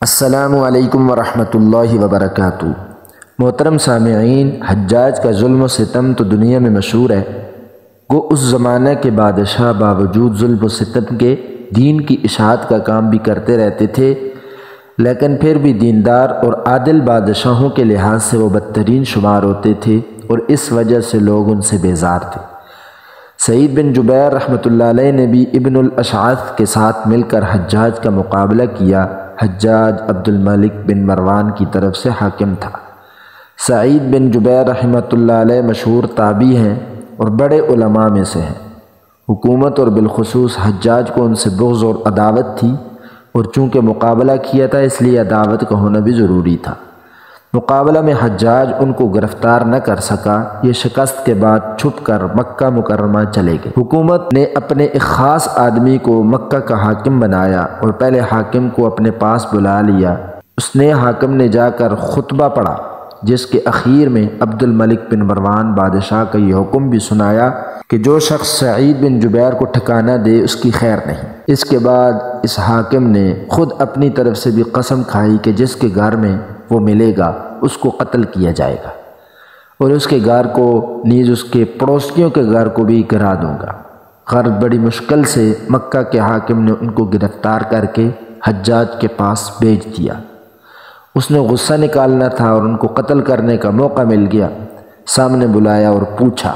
السلام علیکم ورحمۃ اللہ وبرکاتہ۔ محترم سامعین، حجاج کا ظلم و ستم تو دنیا میں مشہور ہے۔ وہ اس زمانہ کے بادشاہ باوجود ظلم و ستم کے دین کی اشاعت کا کام بھی کرتے رہتے تھے، لیکن پھر بھی دیندار اور عادل بادشاہوں کے لحاظ سے وہ بدترین شمار ہوتے تھے اور اس وجہ سے لوگ ان سے بیزار تھے۔ سعید بن جبیر رحمۃ اللہ علیہ نے بھی ابن الاشعث کے ساتھ مل کر حجاج کا مقابلہ کیا۔ حجاج عبد الملک بن مروان کی طرف سے حاکم تھا۔ سعید بن جبیر رحمۃ اللہ علیہ مشہور تابعی ہیں اور بڑے علماء میں سے ہیں۔ حکومت اور بالخصوص حجاج کو ان سے بغض اور عداوت تھی، اور چونکہ مقابلہ کیا تھا اس لیے عداوت کا ہونا بھی ضروری تھا۔ مقابلہ میں حجاج ان کو گرفتار نہ کر سکا۔ یہ شکست کے بعد چھپ کر مکہ مکرمہ چلے گئے۔ حکومت نے اپنے ایک خاص آدمی کو مکہ کا حاکم بنایا اور پہلے حاکم کو اپنے پاس بلا لیا۔ اس نے حاکم نے جا کر خطبہ پڑھا، جس کے اخیر میں عبد الملک بن مروان بادشاہ کا یہ حکم بھی سنایا کہ جو شخص سعید بن جبیر کو ٹھکانہ دے اس کی خیر نہیں۔ اس کے بعد اس حاکم نے خود اپنی طرف سے بھی قسم کھائی کہ جس کے گھر میں وہ ملے گا اس کو قتل کیا جائے گا، اور اس کے گھر کو نیز اس کے پڑوسیوں کے گھر کو بھی گرا دوں گا۔ غرض بڑی مشکل سے مکہ کے حاکم نے ان کو گرفتار کر کے حجاج کے پاس بھیج دیا۔ اس نے غصہ نکالنا تھا اور ان کو قتل کرنے کا موقع مل گیا۔ سامنے بلایا اور پوچھا،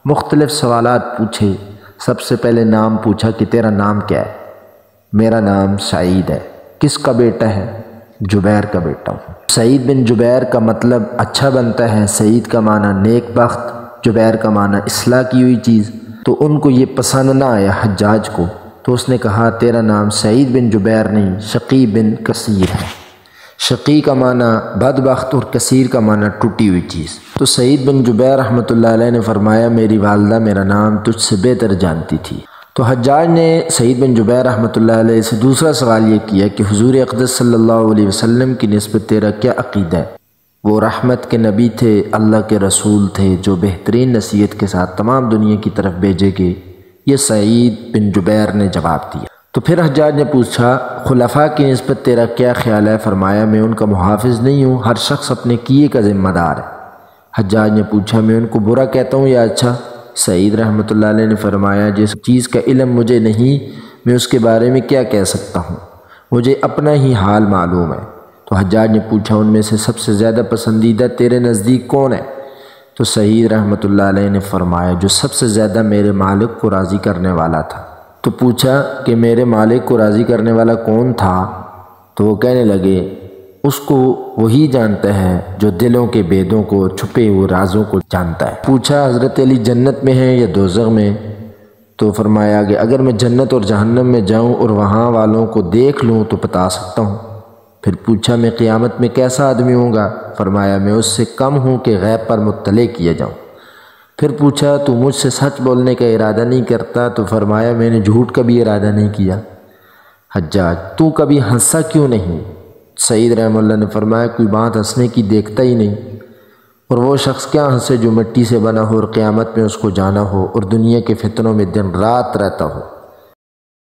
مختلف سوالات پوچھے۔ سب سے پہلے نام پوچھا کہ تیرا نام کیا ہے؟ میرا نام سعید ہے۔ کس کا بیٹا ہے؟ جبیر کا بیٹا ہوں۔ سعید بن جبیر کا مطلب اچھا بنتا ہے، سعید کا معنی نیک بخت، جبیر کا معنی اصلاح کی ہوئی چیز۔ تو ان کو یہ پسند نہ آیا حجاج کو، تو اس نے کہا تیرا نام سعید بن جبیر نہیں، شقی بن کثیر ہے۔ شقی کا معنی بدبخت اور کثیر کا معنی ٹوٹی ہوئی چیز۔ تو سعید بن جبیر رحمۃ اللہ علیہ نے فرمایا میری والدہ میرا نام تجھ سے بہتر جانتی تھی۔ تو حجاج نے سعید بن جبیر رحمۃ اللہ علیہ سے دوسرا سوال یہ کیا کہ حضور اقدس صلی اللہ علیہ وسلم کی نسبت تیرا کیا عقیدہ ہے؟ وہ رحمت کے نبی تھے، اللہ کے رسول تھے، جو بہترین نصیحت کے ساتھ تمام دنیا کی طرف بھیجے گئے۔ یہ سعید بن جبیر نے جواب دیا۔ تو پھر حجاج نے پوچھا خلفاء کی نسبت تیرا کیا خیال ہے؟ فرمایا میں ان کا محافظ نہیں ہوں، ہر شخص اپنے کیے کا ذمہ دار ہے۔ حجاج نے پوچھا میں ان کو برا کہتا ہوں یا اچھا؟ سعید رحمۃ اللہ علیہ نے فرمایا جس چیز کا علم مجھے نہیں میں اس کے بارے میں کیا کہہ سکتا ہوں، مجھے اپنا ہی حال معلوم ہے۔ تو حجاج نے پوچھا ان میں سے سب سے زیادہ پسندیدہ تیرے نزدیک کون ہے؟ تو سعید رحمۃ اللہ علیہ نے فرمایا جو سب سے زیادہ میرے مالک کو راضی کرنے والا تھا۔ تو پوچھا کہ میرے مالک کو راضی کرنے والا کون تھا؟ تو وہ کہنے لگے اس کو وہی جانتا ہے جو دلوں کے بیدوں کو، چھپے ہوئے رازوں کو جانتا ہے۔ پوچھا حضرت علی جنت میں ہیں یا دوزخ میں؟ تو فرمایا کہ اگر میں جنت اور جہنم میں جاؤں اور وہاں والوں کو دیکھ لوں تو بتا سکتا ہوں۔ پھر پوچھا میں قیامت میں کیسا آدمی ہوں گا؟ فرمایا میں اس سے کم ہوں کہ غیب پر مطلع کیا جاؤں۔ پھر پوچھا تو مجھ سے سچ بولنے کا ارادہ نہیں کرتا؟ تو فرمایا میں نے جھوٹ کا بھی ارادہ نہیں کیا۔ حجاج تو کبھی ہنسا کیوں نہیں؟ سعید رحمہ اللہ نے فرمایا کوئی بات ہنسنے کی دیکھتا ہی نہیں، اور وہ شخص کیا ہنسے جو مٹی سے بنا ہو اور قیامت میں اس کو جانا ہو اور دنیا کے فتنوں میں دن رات رہتا ہو۔